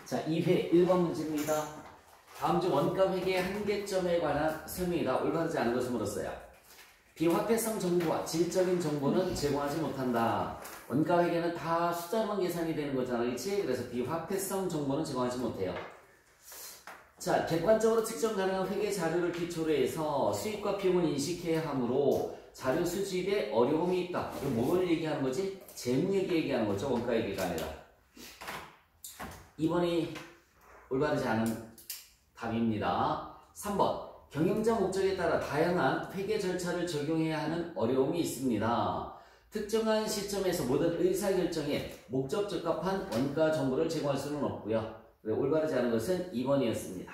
자, 2회 1번 문제입니다. 다음 중 원가 회계 한계점에 관한 설명이다. 올바르지 않은 것을 물었어요. 비화폐성 정보와 질적인 정보는 제공하지 못한다. 원가 회계는 다 숫자로만 계산이 되는 거잖아, 그렇지? 그래서 비화폐성 정보는 제공하지 못해요. 자, 객관적으로 측정 가능한 회계 자료를 기초로 해서 수익과 비용을 인식해야 하므로 자료 수집에 어려움이 있다. 이거 뭘 얘기하는 거지? 재무회계 얘기하는 거죠. 원가 회계가 아니라. 2번이 올바르지 않은 답입니다. 3번. 경영자 목적에 따라 다양한 회계 절차를 적용해야 하는 어려움이 있습니다. 특정한 시점에서 모든 의사결정에 목적 적합한 원가 정보를 제공할 수는 없고요. 올바르지 않은 것은 2번이었습니다.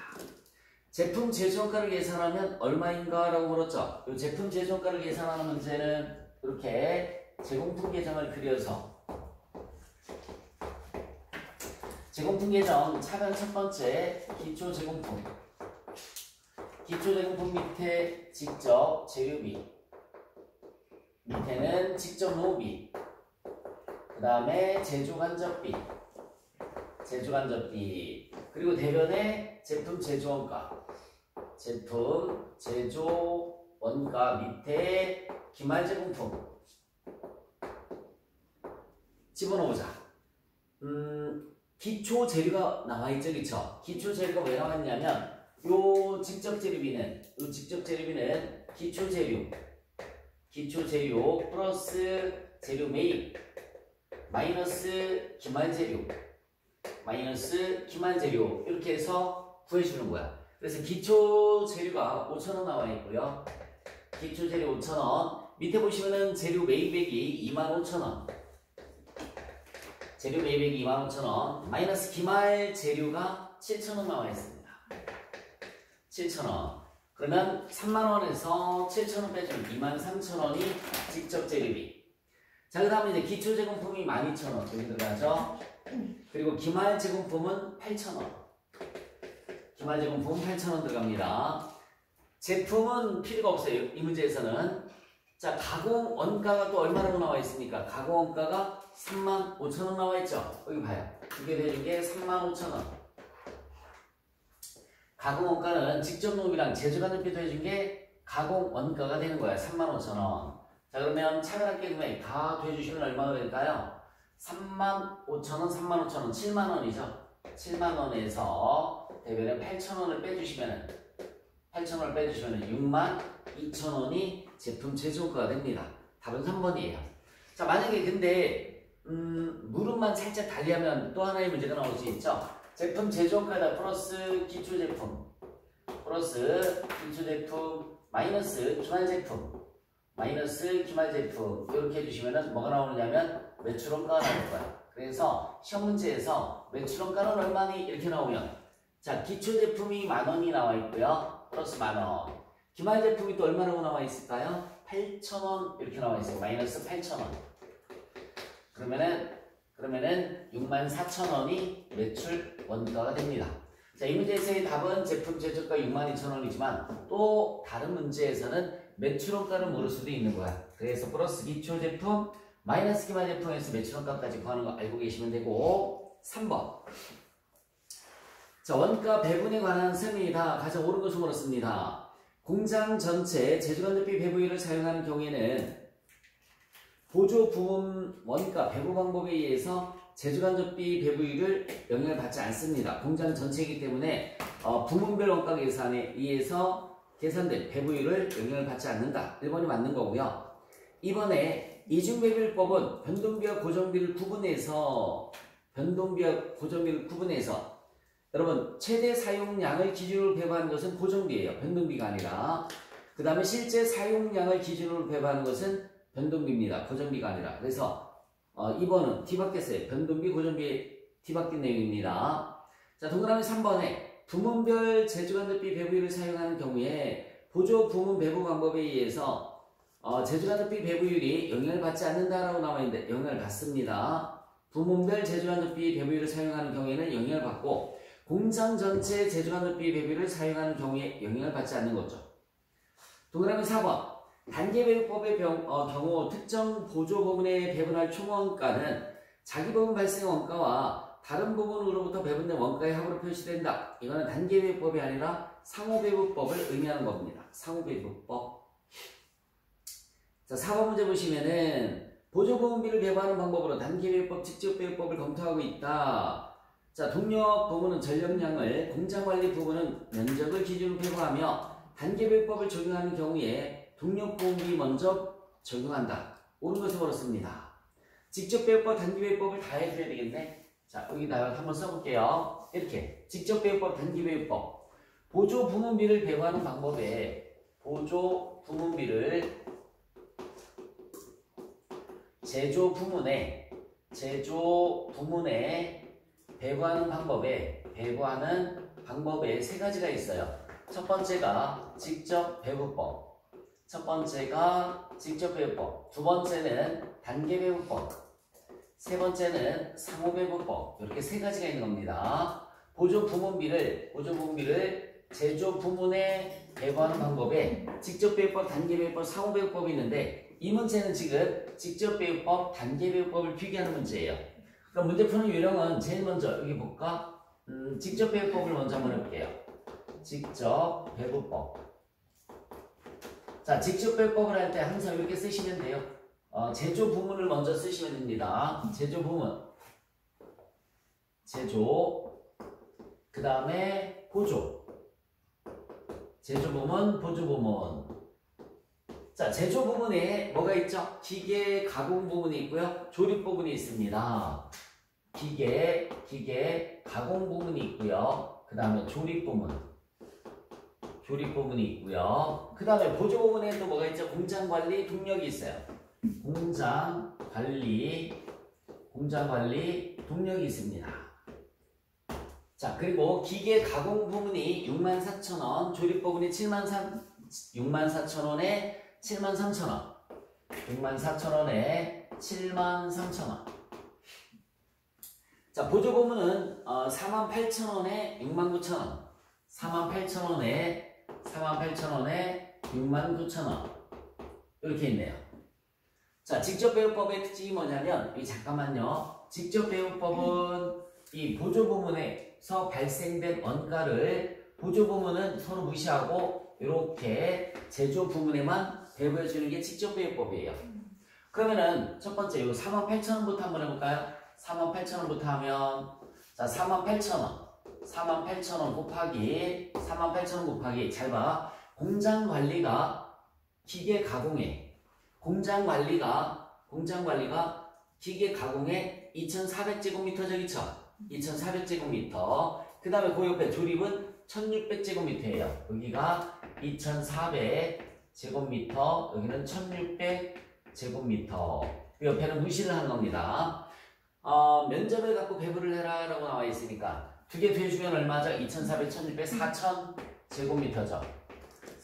제품 제조원가를 계산하면 얼마인가? 라고 물었죠. 이 제품 제조원가를 계산하는 문제는 이렇게 제공품 계정을 그려서 제공품 계정 차변 첫 번째 기초 제공품 밑에 직접 재료비 밑에는 직접 노비 그 다음에 제조간접비 그리고 대변에 제품 제조원가 밑에 기말 제공품 집어넣자. 기초 재료가 나와있죠, 그쵸? 기초 재료가 왜 나왔냐면 요 직접 재료비는 기초 재료 플러스 재료 매입 마이너스 기말 재료 이렇게 해서 구해주는 거야. 그래서 기초 재료가 5,000원 나와 있고요. 기초 재료 5,000원. 밑에 보시면은 재료 매입액이 25,000원. 재료 매입액이 25,000원. 마이너스 기말 재료가 7,000원 나와 있습니다. 7,000원. 그러면 30,000원에서 7,000원 빼주면 23,000원이 직접 재료비. 자, 그 다음에 이제 기초 제공품이 12,000원 여기 들어가죠. 그리고 기말 제공품은 8,000원. 기말 제공품은 8,000원 들어갑니다. 제품은 필요가 없어요. 이 문제에서는. 자, 가공 원가가 또 얼마라고 나와 있습니까? 가공 원가가 35,000원 나와 있죠. 여기 봐요. 이게 되는 게 35,000원. 가공 원가는 직접 농비랑 제조간접비 더해준 게 가공 원가가 되는 거야. 35,000원. 자, 그러면 차별합계 금액 다 더해주시면 얼마가 될까요? 35,000원, 35,000원, 7만원이죠. 7만원에서 대변에 8,000원을 빼주시면 62,000원이 제품 제조원가가 됩니다. 답은 3번이에요. 자, 만약에 근데 무릎만 살짝 달리하면 또 하나의 문제가 나올 수 있죠. 제품 제조원가다 플러스 기초제품 마이너스 기말제품 이렇게 해주시면 뭐가 나오느냐면 매출원가가 나올 거야. 그래서 시험 문제에서 매출원가는 얼마니? 이렇게 나오면 자, 기초제품이 10,000원이 나와 있고요. 플러스 10,000원. 기말제품이 또 얼마라고 나와 있을까요? 8,000원 이렇게 나와 있어요. 마이너스 8,000원. 그러면은 64,000원이 매출 원가가 됩니다. 자, 이 문제에서의 답은 제품 제조가 62,000원이지만 또 다른 문제에서는 매출원가를 물을 수도 있는 거야. 그래서 플러스 기초제품 마이너스 기말제품에서 매출원가까지 구하는 거 알고 계시면 되고 3번. 자, 원가 배분에 관한 설명이다. 가장 옳은 것을 물었습니다. 공장 전체 제조간접비 배분율을 사용하는 경우에는 보조 부문 원가 배분 방법에 의해서 제조간접비 배분율을 영향을 받지 않습니다. 공장 전체이기 때문에 부문별 원가 계산에 의해서 계산된 배분율을 영향을 받지 않는다. 1번이 맞는 거고요. 2번에 이중배분율법은 변동비와 고정비를 구분해서 여러분 최대 사용량을 기준으로 배분하는 것은 고정비예요. 변동비가 아니라. 그 다음에 실제 사용량을 기준으로 배분하는 것은 변동비입니다. 고정비가 아니라. 그래서 2번은 뒤바뀌었어요. 변동비, 고정비 뒤바뀐 내용입니다. 자, 동그라미 3번에 부문별 제조간접비 배분율을 사용하는 경우에 보조 부문 배분 방법에 의해서 제조간접비 배분율이 영향을 받지 않는다라고 나와 있는데 영향을 받습니다. 부문별 제조간접비 배분율을 사용하는 경우에는 영향을 받고 공장 전체 제조간접비 배분율을 사용하는 경우에 영향을 받지 않는 거죠. 동그라미 4번 단계배분법의 경우 특정 보조 부문에 배분할 총원가는 자기부분 발생 원가와 다른 부분으로부터 배분된 원가의 합으로 표시된다. 이거는 단계배분법이 아니라 상호배분법을 의미하는 겁니다. 상호배분법. 자, 4번 문제 보시면은 보조부문비를 배분하는 방법으로 단계배분법, 직접배분법을 검토하고 있다. 자, 동력 부문은 전력량을, 공장관리 부문은 면적을 기준으로 배분하며 단계배분법을 적용하는 경우에 동력부문비 먼저 적용한다. 옳은 것을 옳았습니다. 직접배분법, 단계배분법을 다 해줘야 되겠네. 자, 여기다가 한번 써볼게요. 이렇게 직접배분법, 단계배분법, 보조부문비를 배분하는 방법에 보조부문비를 제조부문에 배분하는 방법에 세 가지가 있어요. 첫 번째가 직접배분법, 두 번째는 단계배분법, 세 번째는 상호배분법. 이렇게 세 가지가 있는 겁니다. 보조부문비를 제조부문에 배분하는 방법에 직접배분법, 단계배분법, 상호배분법이 있는데 이 문제는 지금 직접배분법, 단계배분법을 비교하는 문제예요. 그럼 문제 푸는 요령은 제일 먼저 여기 볼까? 직접배분법을 먼저 한번 해볼게요. 직접배분법. 자, 직접배분법을 할 때 항상 이렇게 쓰시면 돼요. 제조부문을 먼저 쓰시면 됩니다. 제조부문, 그 다음에 보조, 제조부문, 보조부문. 자, 제조부문에 뭐가 있죠? 기계 가공 부분이 있고요. 조립 부분이 있습니다. 기계 가공 부분이 있고요. 그 다음에 조립 부분이 있고요. 그 다음에 보조 부분에 또 뭐가 있죠? 공장 관리, 동력이 있어요. 공장 관리, 동력이 있습니다. 자, 그리고 기계 가공 부분이 64,000원, 조립 부분이 64,000원에 73,000원. 64,000원에 73,000원. 자, 보조 부문은 48,000원에 69,000원. 48,000원에 69,000원. 이렇게 있네요. 자, 직접배분법의 특징이 뭐냐면, 잠깐만요. 직접배분법은 이 보조 부문에서 발생된 원가를 보조 부문은 서로 무시하고 이렇게 제조 부문에만 배분해주는 게 직접배분법이에요. 그러면은 첫 번째 요 48,000원부터 한번 해볼까요? 48,000원부터 하면 자 48,000원 곱하기 잘 봐. 공장 관리가 기계 가공에 기계 가공에 2,400제곱미터 저기죠? 2,400제곱미터. 그 다음에 그 옆에 조립은 1,600제곱미터예요. 여기가 2,400제곱미터, 여기는 1,600제곱미터. 그 옆에는 무시를 하는 겁니다. 면접을 갖고 배분을 해라 라고 나와 있으니까 두 개 더해주면 얼마죠? 2,400, 1,600, 4,000제곱미터죠.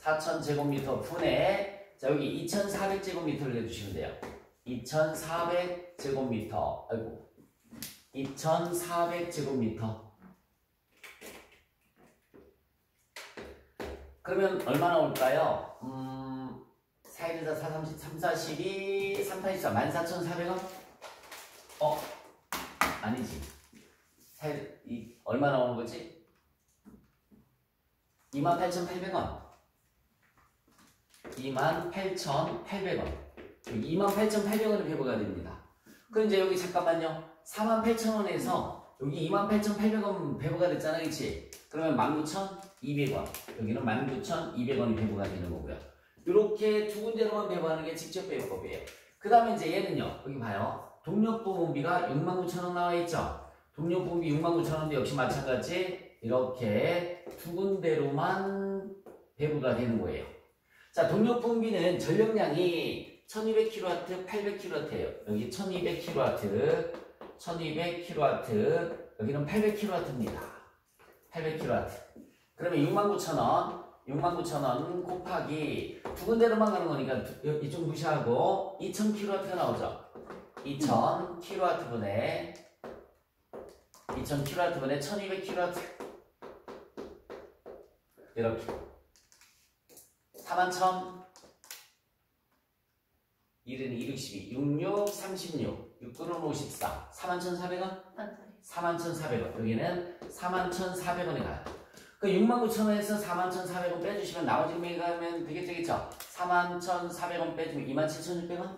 4,000제곱미터 분에 자 여기 2,400제곱미터를 해주시면 돼요. 2,400제곱미터. 아이고 2,400제곱미터. 그러면 얼마 나올까요? 4, 1, 4, 4, 30, 3, 42, 3, 8, 24, 14,400원? 아니지. 얼마 나오는 거지? 28,800원. 28,800원. 28,800원이 배부가 됩니다. 그럼 이제 여기 잠깐만요. 48,000원에서 여기 28,800원 배부가 됐잖아, 그치? 그러면 19,200원. 여기는 19,200원이 배부가 되는 거고요. 이렇게 두 군데로만 배부하는 게 직접 배부법이에요. 그 다음에 이제 얘는요, 여기 봐요. 동력부문비가 69,000원 나와 있죠? 동력부문비 69,000원도 역시 마찬가지 이렇게 두 군데로만 배부가 되는 거예요. 자, 동력부문비는 전력량이 1200kW, 800kW예요. 여기 1200kW, 1200kW, 여기는 800kW입니다. 800kW. 그러면 69,000원 곱하기 두 군데로만 가는 거니까 이쪽 무시하고 2000kW가 나오죠. 2000kW분에 1200kW 이렇게 41,000 1은 2, 62, 66, 36, 6, 9는 54, 41,400원? 41,400원. 여기는 41,400원에 가요. 그 69,000원에서 41,400원 빼주시면 나머지 금액이 가면 되겠죠? 41,400원 빼주면 27,600원?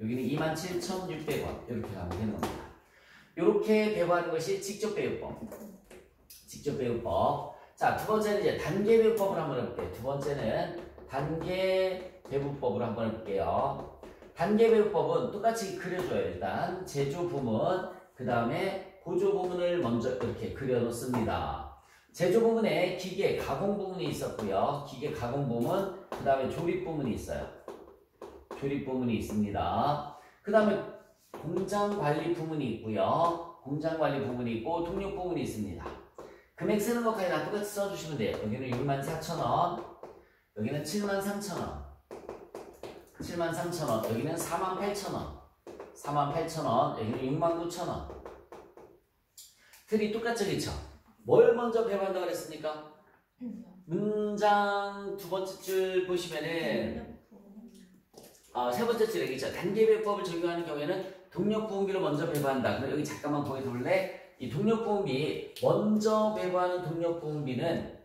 여기는 27,600원. 이렇게 가면 되는 겁니다. 이렇게 배부하는 것이 직접 배우법. 직접 배우법. 자, 두 번째는 이제 단계 배우법을 한번 해볼게요. 두 번째는 단계 배부법으로 한번 해볼게요. 단계 배우법은 똑같이 그려줘요. 일단 제조 부문, 그 다음에 보조 부문을 먼저 이렇게 그려놓습니다. 제조 부문에 기계 가공 부문이 있었고요. 기계 가공 부문, 그 다음에 조립 부문이 있어요. 조립 부문이 있습니다. 그 다음에 공장 관리 부문이 있고요. 공장 관리 부문이 있고 동력 부문이 있습니다. 금액 쓰는 것까지 다 똑같이 써주시면 돼요. 여기는 64,000원, 여기는 73,000원, 73,000원, 여기는 48,000원, 48,000원, 여기는 69,000원. 틀이 똑같죠, 그쵸? 뭘 먼저 배워한다고 그랬습니까? 문장 두 번째 줄 보시면은 세 번째 줄에 있죠. 단계 배법을 적용하는 경우에는 동력부음비를 먼저 배부한다. 그럼 여기 잠깐만 거기 돌래? 이 동력부음비 먼저 배부하는 동력부음비는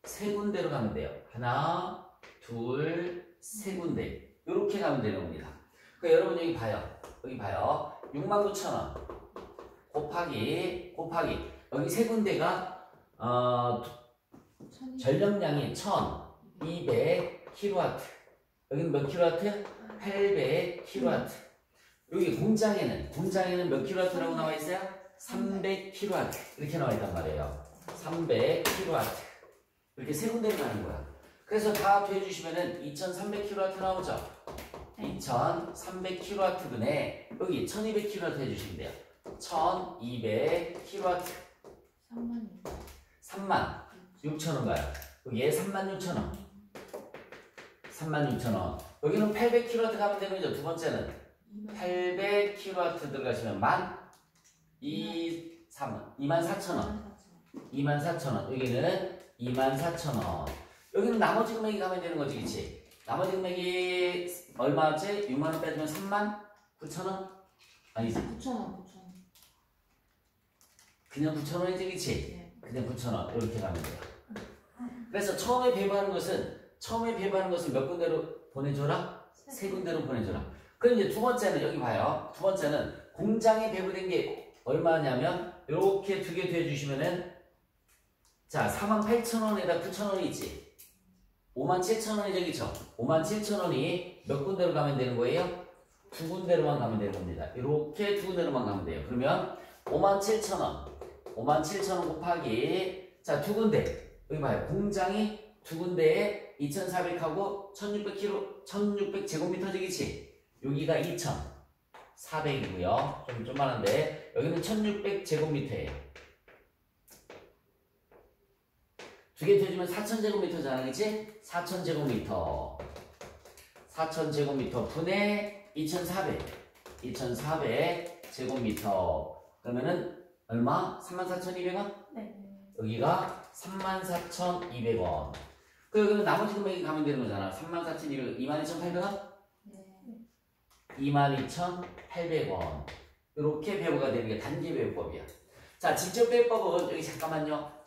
세 군데로 가면 돼요. 하나, 둘, 세 군데. 이렇게 가면 되는 겁니다. 그러니까 여러분 여기 봐요. 69,000원 곱하기 여기 세 군데가 전력량이 1200kW. 여기는 몇 kW? 800kW. 여기 공장에는 몇 kW라고 나와 있어요? 300kW. 이렇게 나와 있단 말이에요. 300kW. 이렇게 세 군데를 가는 거야. 그래서 다 더해주시면은 2300kW 나오죠? 2300kW분에 여기 1200kW 해주시면 돼요. 1200kW. 36,000원 가요. 여기에 36,000원. 36,000원. 여기는 800kW 가면 되는 거죠. 두 번째는 800kW 들어가시면 24,000원. 24,000원. 여기는 24,000원. 여기는 나머지 금액이 가면 되는 거지, 그치? 나머지 금액이 얼마지? 6만원 빼주면 39,000원? 아니지? 9,000원. 그냥 9,000원이지, 그치? 네. 그냥 9,000원. 이렇게 가면 돼요. 그래서 처음에 배부하는 것은 몇 군데로 보내줘라? 세 군데로 보내줘라. 그럼 이제 두 번째는 여기 봐요. 두 번째는 공장에 배부된 게 얼마냐면 이렇게 두 개 더해주시면은 자 48,000원에다 9,000원이 있지. 57,000원이 저기죠. 57,000원이 몇 군데로 가면 되는 거예요? 두 군데로만 가면 되는 겁니다. 이렇게 두 군데로만 가면 돼요. 그러면 57,000원 곱하기 자 두 군데 여기 봐요. 공장이 두 군데에 2,400하고 1,600제곱미터지기지. 여기가 2,400이고요. 좀 많은데 여기는 1,600제곱미터예요. 두 개 더해주면 4,000제곱미터잖아, 그치? 4,000제곱미터. 4,000제곱미터 분의 2,400제곱미터. 그러면은 얼마? 34,200원? 네. 여기가 34,200원. 그 여기는 나머지 금액이 가면 되는 거잖아. 34,200원, 22,800원? 네. 22,800원. 이렇게 배부가 되는 게 단계 배부법이야. 자, 직접 배부법은 여기 잠깐만요.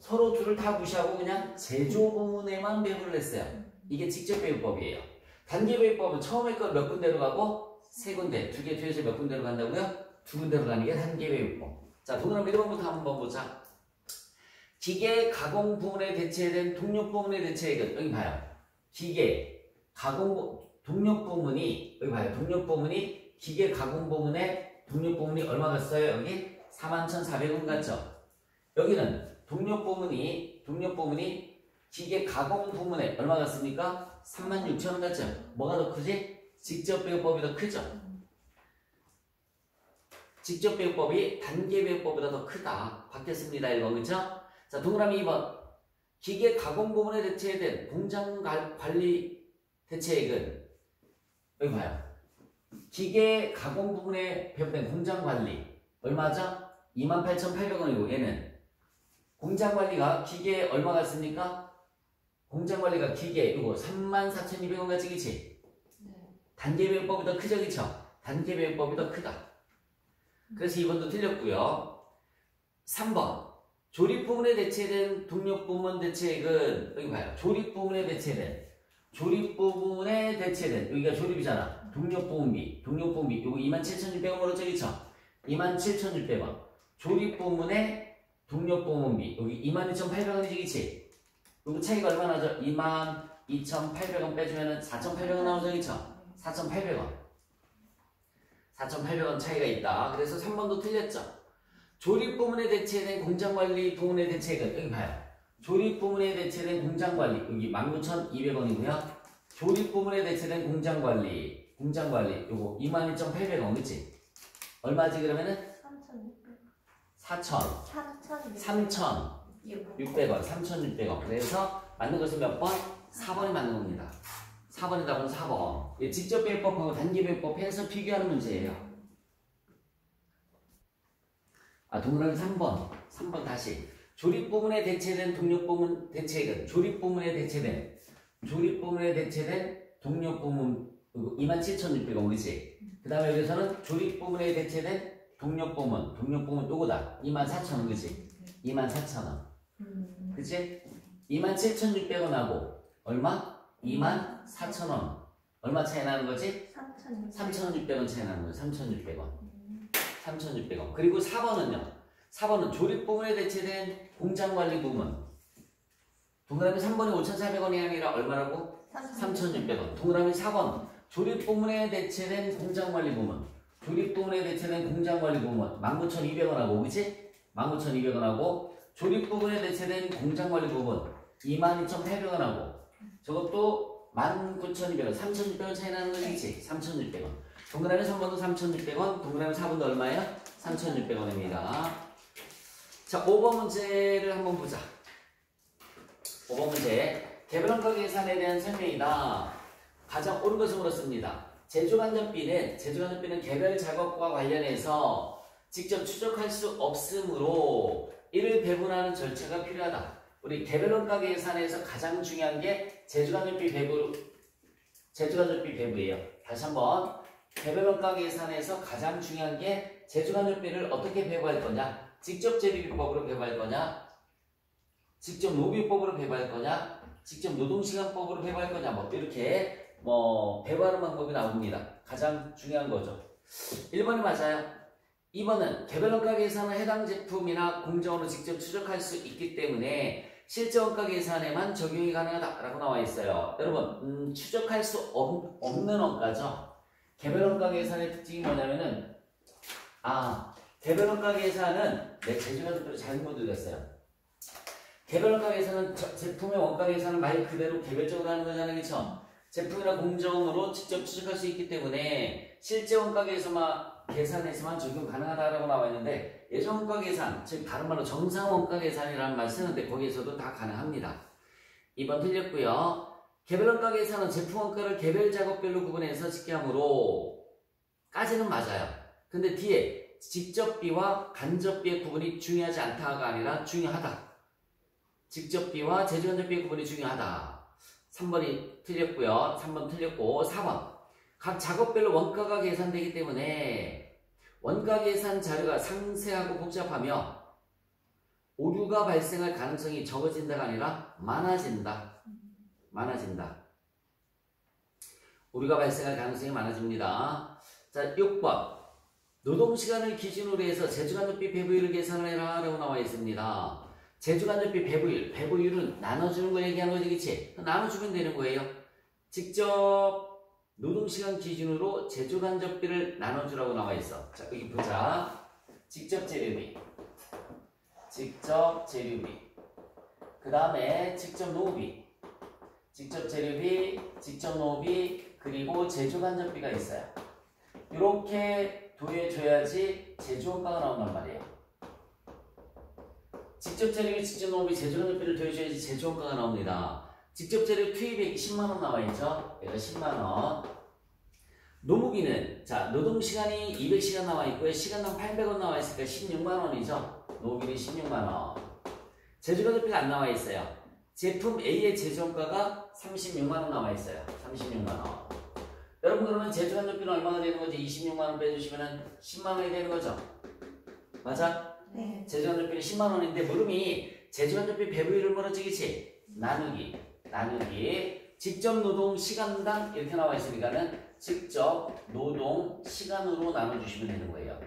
서로 둘을 다 무시하고 그냥 제조 부문에만 배부를 했어요. 이게 직접 배부법이에요. 단계 배부법은 처음에 거 몇 군데로 가고 세 군데, 두 개 뒤에서 몇 군데로 간다고요? 두 군데로 가는 게 단계 배부법. 자, 동그라미 1번부터 한번 보자. 기계 가공 부문에 대체된 동력 부문에 대체액은 여기 봐요. 기계 가공 동력 부문이 여기 봐요. 동력 부문이 기계 가공 부문에 동력 부문이 얼마 갔어요? 여기 41,400원 갔죠. 여기는 동력 부문이 기계 가공 부문에 얼마 갔습니까? 36,000원 갔죠. 뭐가 더 크지? 직접 배우법이 더 크죠. 직접 배우법이 단계 배우법보다 더 크다. 바뀌었습니다. 1번 그렇죠? 자, 동그라미 2번. 기계 가공 부문에 대체된 공장 관리 대체액은 여기 봐요. 기계 가공 부문에 배분된 공장 관리 얼마죠? 28,800원이고 얘는 공장 관리가 기계 얼마 갔습니까? 공장 관리가 기계 이거 34,200원 가지기지? 네. 단계 배우법이 더 크죠, 그쵸? 단계 배우법이 더 크다. 그래서 2번도 틀렸고요. 3번. 조립 부분에 대체된 동력 부분 대체액은 여기 봐요. 조립 부분에 대체된 여기가 조립이잖아. 동력 부분비 요거 27,600원으로 적있죠. 27,600원. 조립 부분에 동력 부분비 여기 22,800원이지, 그치? 요거 차이가 얼마 나죠? 22,800원 빼주면은 4,800원 나오죠, 그쵸? 4,800원. 4,800원 차이가 있다. 그래서 3번도 틀렸죠. 조립 부분에 대체된 공장관리 부분에 대체액은 여기 봐요. 조립 부분에 대체된 공장관리 여기 19,200원이고요. 조립 부분에 대체된 공장관리 요거 21,800원, 그치? 얼마지 그러면은? 3,600원. 3,600원. 그래서 맞는 것은 몇 번? 4번이 맞는 겁니다. 4번의 답은 4번. 직접 배법하고 단기 배법 해서 비교하는 문제예요. 동그라미 3번 다시. 조립 부분에 대체된 동력 부분 대체액은 조립 부분에 대체된 동력 부분 27,600원, 그치? 그 다음에 여기서는 조립 부분에 대체된 동력 부분 요거다. 24,000원, 그치? 24,000원. 그치? 27,600원하고 얼마? 24,000원. 얼마 차이 나는 거지? 3,600원 차이 나는 거지. 3,600원. 그리고 4번은요. 4번은 조립 부분에 대체된 공장관리 부분. 동그라미 3번이 5,400원이 아니라 얼마라고? 3,600원. 동그라미 4번. 조립 부분에 대체된 공장관리 부분. 19,200원하고, 그치? 19,200원하고, 조립 부분에 대체된 공장관리 부분. 22,800원하고, 저것도 19,200원. 3,600원 차이 나는 거지, 그치? 3,600원. 동그라미 3번도 3,600원, 동그라미 4번도 얼마예요? 3,600원입니다. 자, 5번 문제를 한번 보자. 5번 문제. 개별원가 계산에 대한 설명이다. 가장 옳은 것을 물었습니다. 제조간접비는 개별 작업과 관련해서 직접 추적할 수 없으므로 이를 배분하는 절차가 필요하다. 우리 개별원가 계산에서 가장 중요한 게 제조간접비 배부예요. 다시 한번. 개별원가 계산에서 가장 중요한 게 제조간접비를 어떻게 배부할 거냐? 직접 재료비법으로 배부할 거냐? 직접 노비법으로 배부할 거냐? 직접 노동시간법으로 배부할 거냐? 이렇게 배부하는 방법이 나옵니다. 가장 중요한 거죠. 1번이 맞아요. 2번은 개별원가 계산은 해당 제품이나 공정으로 직접 추적할 수 있기 때문에 실제 원가 계산에만 적용이 가능하다라고 나와 있어요. 여러분, 추적할 수 없는 원가죠. 개별원가 계산의 특징이 뭐냐면은 개별원가 계산은 내 제조간접비를 잘못 드렸어요. 개별원가 계산은 제품의 원가 계산을 말 그대로 개별적으로 하는 거잖아요, 그렇죠? 제품이나 공정으로 직접 추적할 수 있기 때문에 실제 원가 계산에서만 적용 가능하다라고 나와 있는데 예전 원가 계산, 즉 다른 말로 정상 원가 계산이라는 말 쓰는데 거기에서도 다 가능합니다. 2번 틀렸고요. 개별원가 계산은 제품 원가를 개별 작업별로 구분해서 집계하므로 까지는 맞아요. 근데 뒤에 직접비와 간접비의 구분이 중요하지 않다가 아니라 중요하다. 직접비와 제조간접비의 구분이 중요하다. 3번이 틀렸고요. 3번 틀렸고 4번. 각 작업별로 원가가 계산되기 때문에 원가 계산 자료가 상세하고 복잡하며 오류가 발생할 가능성이 적어진다가 아니라 많아진다. 오류가 발생할 가능성이 많아집니다. 자, 6번. 노동시간을 기준으로 해서 제조간접비 배부율을 계산을 해라 라고 나와 있습니다. 제조간접비 배부율은 나눠주는 거 얘기하는 거지, 그치? 나눠주면 되는 거예요. 직접 노동시간 기준으로 제조간접비를 나눠주라고 나와 있어. 자, 여기 보자. 직접 재료비, 그 다음에 직접 노비, 직접 재료비, 직접 노비, 그리고 제조간접비가 있어요. 이렇게 더해줘야지 제조원가가 나온단 말이에요. 직접 재료비, 직접 노비, 제조간접비를 더해줘야지 제조원가가 나옵니다. 직접 재료 투입액이 10만원 나와있죠? 얘가 10만원. 노무비는, 자, 노동시간이 200시간 나와있고요. 시간당 800원 나와있으니까 16만원이죠? 노무비는 16만원. 제조간접비가 안 나와있어요. 제품 A의 제조원가가 36만원 나와있어요. 36만원. 여러분 그러면 제주간접비는 얼마가 되는 거지? 26만 원 빼주시면은 10만 원이 되는 거죠. 맞아? 네. 제주간접비는 10만 원인데 물음이 제주간접비 배분율을 물어지겠지? 나누기 직접 노동 시간당 이렇게 나와 있으니까는 직접 노동 시간으로 나눠주시면 되는 거예요.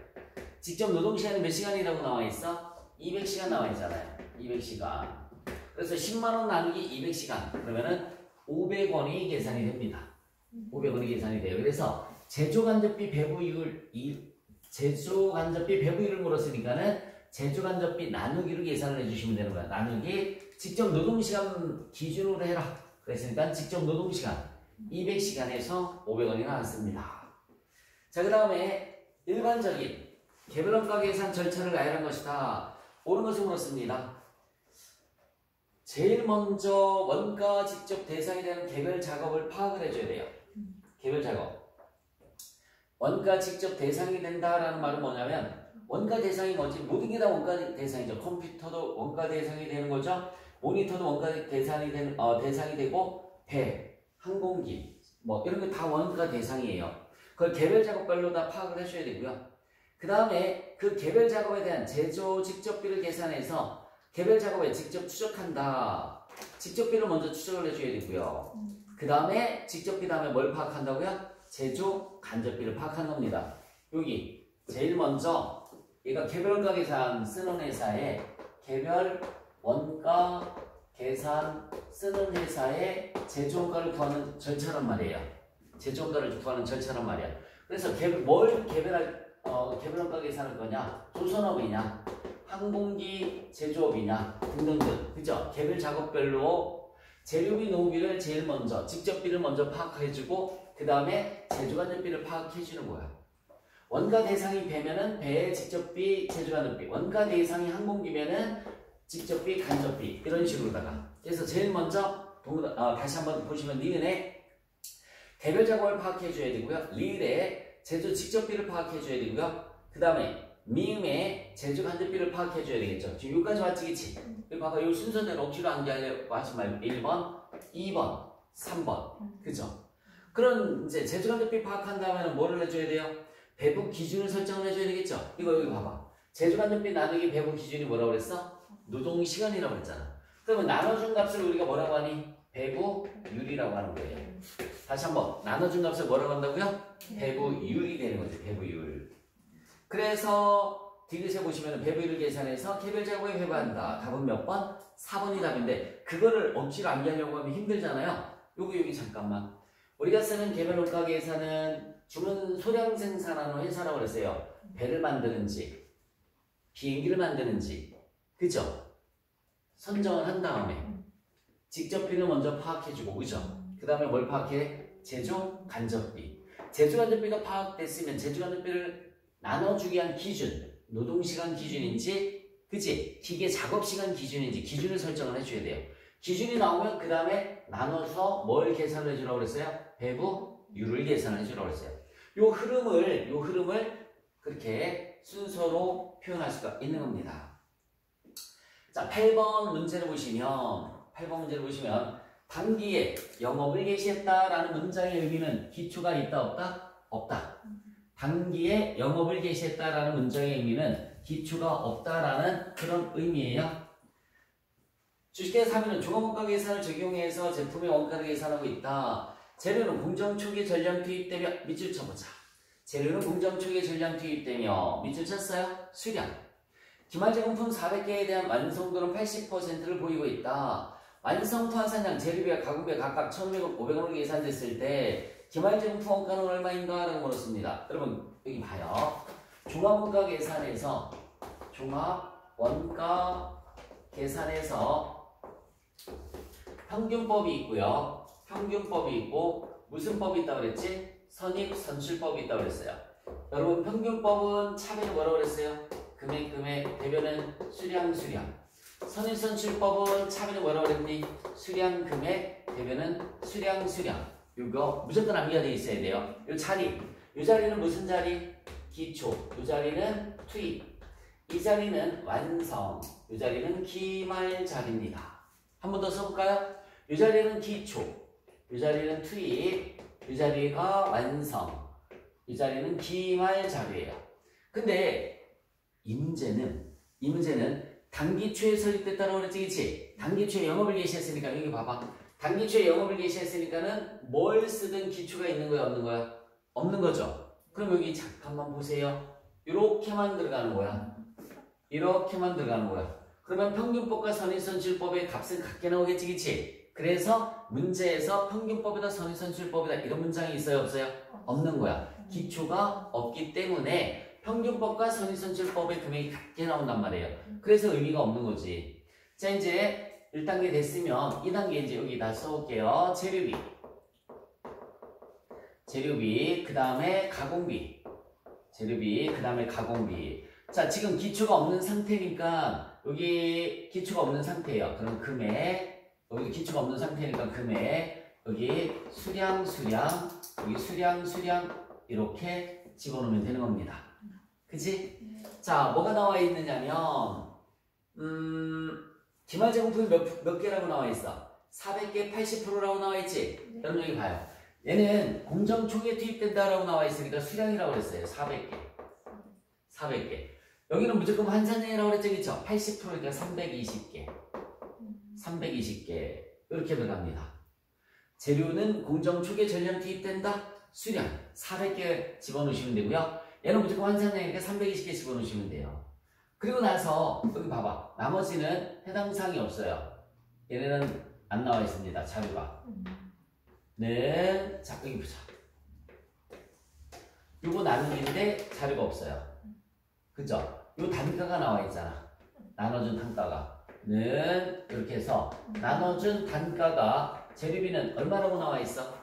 직접 노동 시간이 몇 시간이라고 나와 있어? 200시간 나와 있잖아요. 200시간. 그래서 10만 원 나누기 200시간 그러면은 500원이 계산이 됩니다. 500원이 계산이 돼요. 그래서 제조간접비 배분율을 물었으니까는 제조간접비 나누기로 계산을 해주시면 되는 거야. 나누기 직접 노동시간 기준으로 해라. 그랬으니까 직접 노동시간 200시간에서 500원이 나왔습니다. 자, 그 다음에 일반적인 개별원가 계산 절차를 나열한 것이다. 옳은 것을 물었습니다. 제일 먼저 원가 직접 대상이 되는 개별 작업을 파악을 해줘야 돼요. 개별 작업. 원가 직접 대상이 된다라는 말은 뭐냐면 원가 대상이 뭐지? 모든 게 다 원가 대상이죠. 컴퓨터도 원가 대상이 되는 거죠. 모니터도 원가 대상이 되고 배, 항공기 뭐 이런 거 다 원가 대상이에요. 그걸 개별 작업별로 다 파악을 해줘야 되고요. 그 다음에 그 개별 작업에 대한 제조 직접비를 계산해서 개별 작업에 직접 추적한다. 직접비를 먼저 추적을 해줘야 되고요. 그 다음에 직접비 다음에 뭘 파악한다고요? 제조 간접비를 파악한 겁니다. 여기 제일 먼저 얘가 개별 원가 계산 쓰는 회사에 개별 원가 계산 쓰는 회사의 제조 원가를 구하는 절차란 말이에요. 제조 원가를 구하는 절차란 말이야. 그래서 뭘 개별 원가 계산할 거냐? 조선업이냐? 항공기 제조업이냐? 등등등. 그죠? 개별 작업별로 재료비, 노무비를 제일 먼저 직접비를 먼저 파악해주고 그 다음에 제조간접비를 파악해주는 거야. 원가 대상이 배면은 배의 직접비, 제조간접비. 원가 대상이 항공기면은 직접비, 간접비. 이런 식으로다가. 그래서 제일 먼저 다시 한번 보시면 니은에 개별 작업을 파악해줘야 되고요. 리을에 제조 직접비를 파악해줘야 되고요. 그 다음에 미음에 제조 간접비를 파악해줘야 되겠죠. 지금 여기까지 왔지, 그치? 여기 봐봐. 이 순서대로 억지로 안기하려고 하지 말고 1번, 2번, 3번. 그죠? 그럼 이제 제조 간접비 파악한 다음에는 뭐를 해줘야 돼요? 배분 기준을 설정을 해줘야 되겠죠? 이거 여기 봐봐. 제조 간접비 나누기 배분 기준이 뭐라고 그랬어? 노동시간이라고 그랬잖아. 그러면 나눠준 값을 우리가 뭐라고 하니? 배부율이라고 하는 거예요. 다시 한번 나눠준 값을 뭐라고 한다고요? 배부율이 되는 거죠. 배부율. 그래서 디귿에 보시면 배부율을 계산해서 개별 작업에 배분한다. 답은 몇 번? 4번이 답인데 그거를 억지로 암기하려고 하면 힘들잖아요. 여기 잠깐만. 우리가 쓰는 개별 원가 계산은 주문 소량 생산하는 회사라고 그랬어요. 배를 만드는지 비행기를 만드는지 그죠? 선정을 한 다음에 직접비를 먼저 파악해주고 그죠? 그 다음에 뭘 파악해? 제조 간접비. 제조 간접비가 파악됐으면 제조 간접비를 나눠주기 위한 기준 노동시간 기준인지 그치? 기계 작업시간 기준인지 기준을 설정을 해줘야 돼요. 기준이 나오면 그 다음에 나눠서 뭘 계산을 해주라고 그랬어요? 배부율을 계산을 해주라고 그랬어요. 요 흐름을 그렇게 순서로 표현할 수가 있는 겁니다. 자, 8번 문제를 보시면 단기에 영업을 개시했다라는 문장의 의미는 기초가 있다 없다? 없다. 단기에 영업을 개시했다라는 문장의 의미는 기초가 없다라는 그런 의미예요. 주식회사 3위는 종합원가 계산을 적용해서 제품의 원가를 계산하고 있다. 재료는 공정 초기에 전량 투입되며 밑줄 쳐보자. 재료는 공정 초기에 전량 투입되며 밑줄 쳤어요? 수량. 기말 제공품 400개에 대한 완성도는 80%를 보이고 있다. 완성 투한산량 재료비와 가공비 각각 1,500원, 500원으로 계산됐을 때 기말 제공품 원가는 얼마인가? 라고 물었습니다. 여러분 여기 봐요. 종합원가 계산에서 평균법이 있고요. 평균법이 있고 무슨 법이 있다고 그랬지? 선입 선출법이 있다고 그랬어요. 여러분 평균법은 차배는 뭐라고 그랬어요? 금액 대변은 수량. 선입 선출법은 차배는 뭐라고 그랬니? 수량 금액 대변은 수량. 이거 무조건 암기가 되어 있어야 돼요. 이 자리는 무슨 자리? 기초. 이 자리는 투입. 이 자리는 완성. 이 자리는 기말 자리입니다. 한 번 더 써볼까요? 이 자리는 기초. 이 자리는 투입. 이 자리가 완성. 이 자리는 기말 자료예요. 근데 이 문제는 단기초에 설립됐다고 그랬지, 그치? 단기초에 영업을 개시했으니까 여기 봐봐. 단기초에 영업을 개시했으니까는 뭘 쓰든 기초가 있는 거야, 없는 거야? 없는 거죠. 그럼 여기 잠깐만 보세요. 이렇게만 들어가는 거야. 이렇게만 들어가는 거야. 그러면 평균법과 선인선실법의 값은 같게 나오겠지, 그치? 그래서 문제에서 평균법이다, 선인선실법이다 이런 문장이 있어요, 없어요? 없는 거야. 기초가 없기 때문에 평균법과 선인선실법의 금액이 같게 나온단 말이에요. 그래서 의미가 없는 거지. 자, 이제 1단계 됐으면 2단계 이제 여기다 써올게요. 재료비, 그 다음에 가공비. 재료비, 그 다음에 가공비. 자, 지금 기초가 없는 상태니까 여기 기초가 없는 상태예요. 그럼 금액, 여기 기초가 없는 상태니까 금액, 여기 수량, 여기 수량 이렇게 집어넣으면 되는 겁니다. 그치? 자, 뭐가 나와 있느냐면 기말 제공품이 몇 개라고 나와 있어? 400개 80%라고 나와 있지? 여러분 여기 봐요. 얘는 공정 초기에 투입된다라고 나와 있으니까 수량이라고 그랬어요. 400개. 여기는 무조건 환산량이라고 그랬죠, 그쵸? 80%니까 320개 이렇게 들어갑니다. 재료는 공정 초기에 전량 투입된다. 수량 400개 집어넣으시면 되고요. 얘는 무조건 환산량이니까 320개 집어넣으시면 돼요. 그리고 나서 여기 봐봐. 나머지는 해당 사항이 없어요. 얘네는 안 나와 있습니다. 자료가. 네, 자 여기 보자. 요거 나누기인데 자료가 없어요. 그죠? 요 단가가 나와 있잖아. 나눠준 단가가. 는 이렇게 해서 나눠준 단가가 재료비는 얼마라고 나와 있어?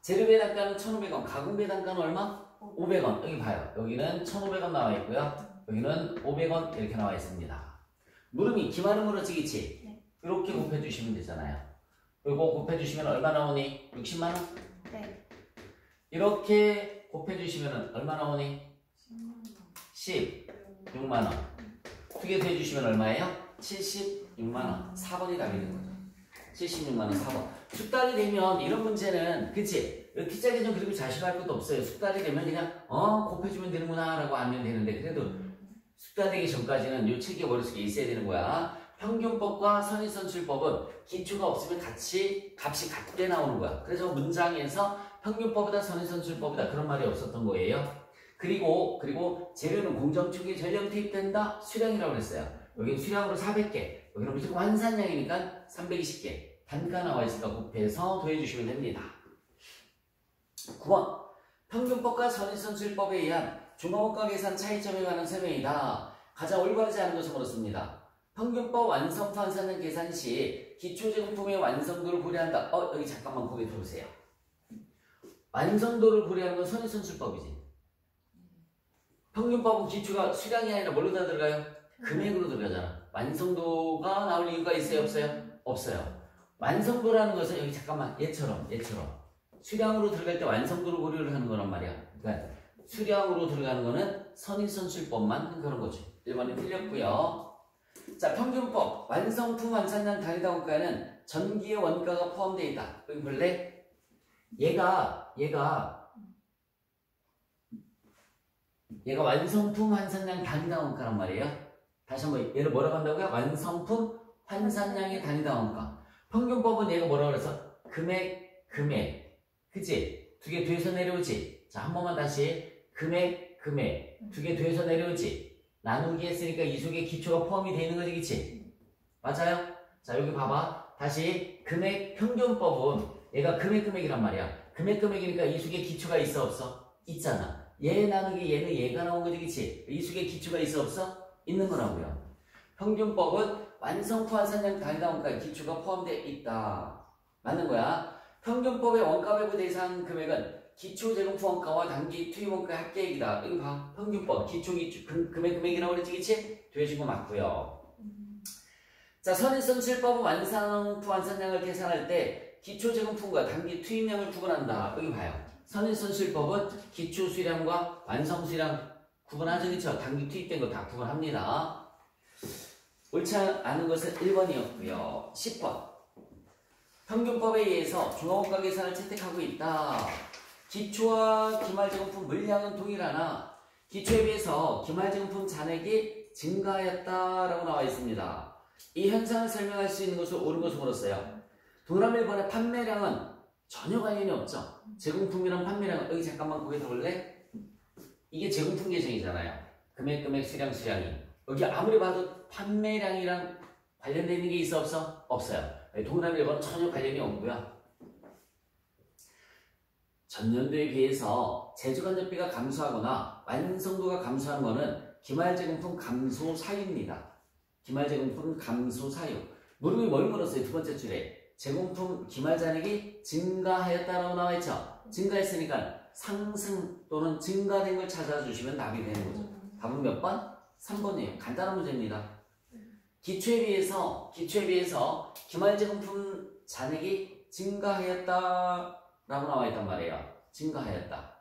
재료비 단가는 1,500원, 가공비 단가는 얼마? 500원. 여기 봐요. 여기는 1,500원 나와 있고요. 여기는 500원 이렇게 나와 있습니다. 물음이 기말은 물어지겠지? 네. 이렇게 곱해주시면 되잖아요. 이거 곱해주시면 얼마 나오니? 60만원? 네. 이렇게 곱해주시면 얼마 나오니? 16만원. 두 개 더해주시면 얼마예요? 76만원. 4번이 답이는 거죠. 76만원 4번. 숙달이 되면 이런 문제는 그치? T자 계정 그리고 자식할 것도 없어요. 숙달이 되면 그냥 곱해주면 되는구나 라고 알면 되는데 그래도 숙달되기 전까지는 요 책이 머릿속에 있어야 되는 거야. 평균법과 선인선실법은 기초가 없으면 값이 같게 나오는 거야. 그래서 문장에서 평균법이다 선인선실법이다 그런 말이 없었던 거예요. 그리고 재료는 공정 초기에 전량 투입된다. 수량이라고 그랬어요. 여기는 수량으로 400개. 여기는 무조건 환산량이니까 320개. 단가 나와 있으니까 곱해서 더해주시면 됩니다. 9번. 평균법과 선인선실법에 의한 중화원가 계산 차이점에 관한 설명이다. 가장 올바르지 않은 것을 물었습니다. 평균법 완성품 환산량 계산 시 기초제공품의 완성도를 고려한다. 여기 잠깐만 고개 들어보세요. 완성도를 고려하는 건 선인선실법이지. 평균법은 기초가 수량이 아니라 뭘로 다 들어가요? 금액으로 들어가잖아. 완성도가 나올 이유가 있어요? 없어요? 없어요. 완성도라는 것은 여기 잠깐만 얘처럼 수량으로 들어갈 때 완성도를 고려를 하는 거란 말이야. 그러니까 수량으로 들어가는 거는 선인선실법만 그런 거죠. 1번이 틀렸고요. 자, 평균법 완성품 환산량 단위당 원가에는 전기의 원가가 포함되어 있다. 여기 볼래? 얘가 완성품 환산량 단위당 원가란 말이에요. 다시 한번 얘를 뭐라고 한다고요? 완성품 환산량의 단위당 원가. 평균법은 얘가 뭐라고 그래서 금액 그치? 두 개 뒤에서 내려오지. 자, 한 번만 다시 금액 두 개 뒤에서 내려오지. 나누기 했으니까 이 속에 기초가 포함이 되어 있는 거지, 그치? 맞아요? 자, 여기 봐봐. 다시 금액 평균법은 얘가 금액이란 말이야. 금액이니까 이 속에 기초가 있어 없어? 있잖아. 얘 나누기 얘는 얘가 나온 거지, 그치? 이 속에 기초가 있어 없어? 있는 거라고요. 평균법은 완성품 환산량 단위당 원가에 기초가 포함되어 있다. 맞는 거야. 평균법의 원가 배분 대상 금액은 기초 제공품 원가와 단기 투입 원가의 합계액이다. 여기 봐. 평균법 기초 금액이라고 그랬지, 그치? 돼지고 맞고요. 자, 선인선실법은 완성품 환산량을 계산할 때 기초 제공품과 단기 투입량을 구분한다. 여기 봐요. 선인선실법은 기초 수량과 완성 수량 구분하죠, 그쵸? 단기 투입된 거 다 구분합니다. 옳지 않은 것은 1번이었고요. 10번. 평균법에 의해서 중앙원가 계산을 채택하고 있다. 기초와 기말제공품 물량은 동일하나 기초에 비해서 기말제공품 잔액이 증가하였다라고 나와 있습니다. 이 현상을 설명할 수 있는 것을 옳은 것을 물었어요. 동그라미 1번의 판매량은 전혀 관련이 없죠. 제공품이랑 판매량은 여기 잠깐만 고개 들어볼래? 이게 제공품 계정이잖아요. 금액, 수량이. 여기 아무리 봐도 판매량이랑 관련되어 있는 게 있어 없어? 없어요. 동그라미 1번은 전혀 관련이 없고요. 전년도에 비해서 제조간접비가 감소하거나 완성도가 감소한 것은 기말제공품 감소 사유입니다. 기말제공품 감소 사유. 물음이 뭘 물었어요? 두 번째 줄에. 제공품 기말잔액이 증가하였다라고 나와 있죠. 증가했으니까 상승 또는 증가된 걸 찾아주시면 답이 되는 거죠. 답은 몇 번? 3번이에요. 간단한 문제입니다. 기초에 비해서 기말제공품 잔액이 증가하였다라고 나와 있단 말이에요. 증가하였다.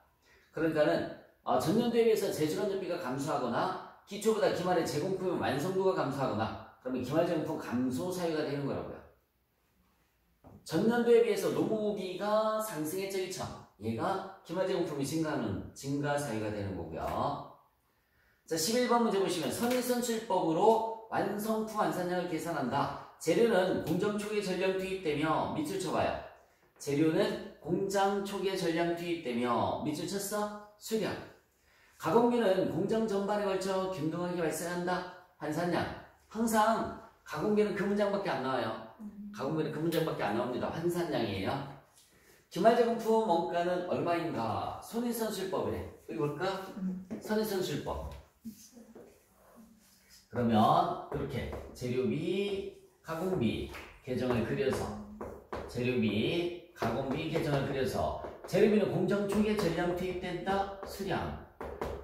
그러니까는 전년도에 비해서 제조간접비가 감소하거나 기초보다 기말의 제공품의 완성도가 감소하거나 그러면 기말제공품 감소 사유가 되는 거라고요. 전년도에 비해서 노무비가 상승했죠. 그쵸? 얘가 기말제공품이 증가하는 증가 사유가 되는 거고요. 자, 11번 문제 보시면 선의선출법으로 완성품 완산량을 계산한다. 재료는 공정 초기에 전량 투입되며 밑줄 쳐봐요. 재료는 공장 초기에 전량 투입되며 밑줄 쳤어? 수량. 가공비는 공장 전반에 걸쳐 균등하게 발생한다. 환산량. 항상 가공비는 그 문장밖에 안 나와요. 가공비는 그 문장밖에 안 나옵니다. 환산량이에요. 기말제공품 원가는 얼마인가? 선의선출법이래. 여기 볼까? 선의선출법. 그러면 이렇게 재료비, 가공비 계정을 그려서 재료비, 가공비 계정을 그려서 재료비는 공정 초기에 전량 투입된다. 수량.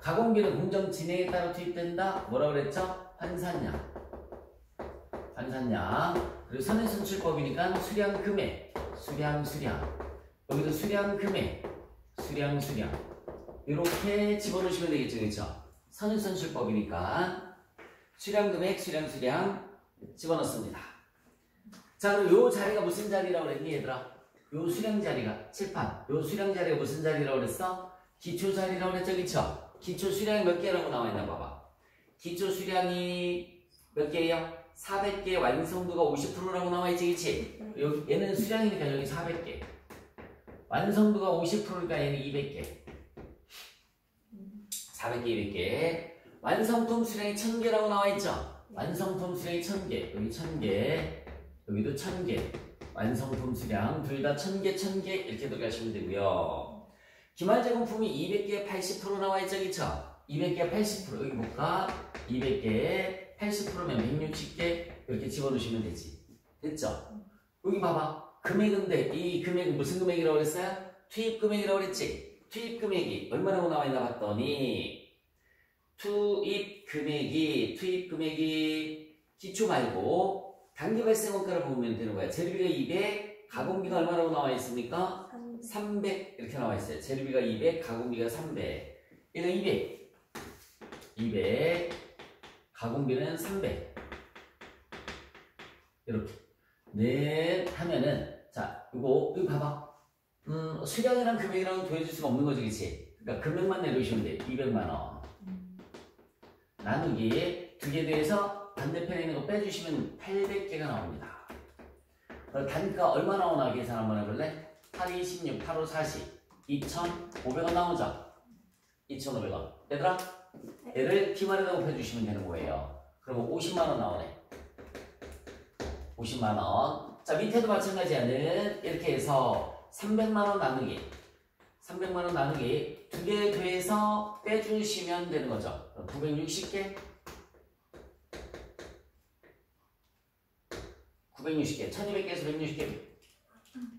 가공비는 공정 진행에 따라 투입된다. 뭐라 그랬죠? 환산량. 그리고 선의선출법이니까 수량 금액, 수량. 여기도 수량 금액, 수량. 이렇게 집어넣으시면 되겠죠, 그렇죠? 선의선출법이니까 수량 금액, 수량 집어넣습니다. 자, 그럼 요 자리가 무슨 자리라고 그랬니, 얘들아? 요 수량 자리가 칠판. 요 수량 자리가 무슨 자리라고 그랬어? 기초 자리라고 그랬죠, 그렇죠? 기초 수량이 몇 개라고 나와 있나 봐봐. 기초 수량이 몇 개예요? 400개, 완성도가 50%라고 나와 있지, 그치? 여기, 얘는 수량이니까 여기 400개. 완성도가 50%니까 얘는 200개. 400개, 200개. 완성품 수량이 1000개라고 나와 있죠? 완성품 수량이 1000개. 여기 1000개. 여기도 1000개. 완성품 수량 둘 다 1000개 이렇게 들어가시면 되고요. 기말제공품이 200개 80% 나와 있죠, 그쵸? 200개 80%. 여기 볼까? 200개 80%면 160개 이렇게 집어넣으시면 되지. 됐죠? 여기 봐봐. 금액인데 이 금액은 무슨 금액이라고 그랬어요? 투입 금액이라고 그랬지? 투입 금액이 얼마라고 나와 있나 봤더니 투입 금액이 기초 말고 단기 발생 원가를 보면 되는 거야. 재료비가 200, 가공비가 얼마라고 나와 있습니까? 300 이렇게 나와 있어요. 재료비가 200, 가공비가 300. 얘는 200, 가공비는 300. 이렇게 넷 하면은 자, 이거 봐봐. 수량이랑 금액이랑 더해줄 수가 없는 거지, 그치? 그러니까 금액만 내려오시면 돼. 200만원. 나누기 두 개 더해서 반대편에 있는 거 빼주시면 800개가 나옵니다. 그럼 단가 얼마 나오나 계산 한번 해볼래? 8, 26, 8, 5, 40. 2,500원 나오죠? 2,500원. 얘들아, 얘를 T말에다 곱해주시면 되는 거예요. 그러면 50만원 나오네. 50만원. 자, 밑에도 마찬가지야는 이렇게 해서 300만원 나누기. 300만원 나누기 두 개 더해서 빼주시면 되는 거죠. 960개. 960개. 1200개에서 160개.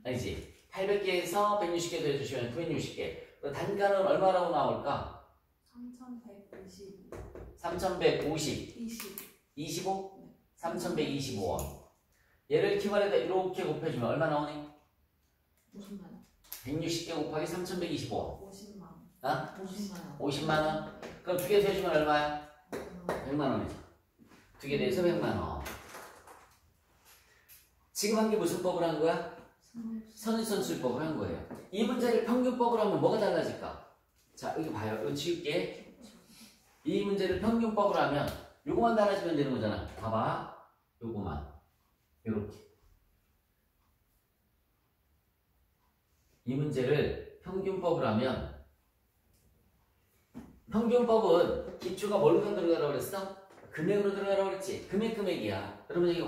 아니지. 800개에서 160개 더해주시면 960개. 단가는 얼마라고 나올까? 3150. 3150. 25? 3125원. 얘를 T말에다 이렇게 곱해주면 얼마 나오니? 50만원. 160개 곱하기 3125원. 50만원. 어? 50만원. 50만원? 그럼 두 개 더해주면 얼마야? 100만원이죠. 두 개 더해서 100만원. 지금 한 게 무슨 법을 한 거야? 선의선출법을 한 거예요. 이 문제를 평균법으로 하면 뭐가 달라질까? 자, 여기 봐요. 이거 지울게. 이 문제를 평균법으로 하면 요거만 달라지면 되는 거잖아. 봐봐. 요거만. 요렇게. 이 문제를 평균법으로 하면 평균법은 기초가 뭘로 들어가라고 그랬어? 금액으로 들어가라고 그랬지? 금액이야. 그러면 여기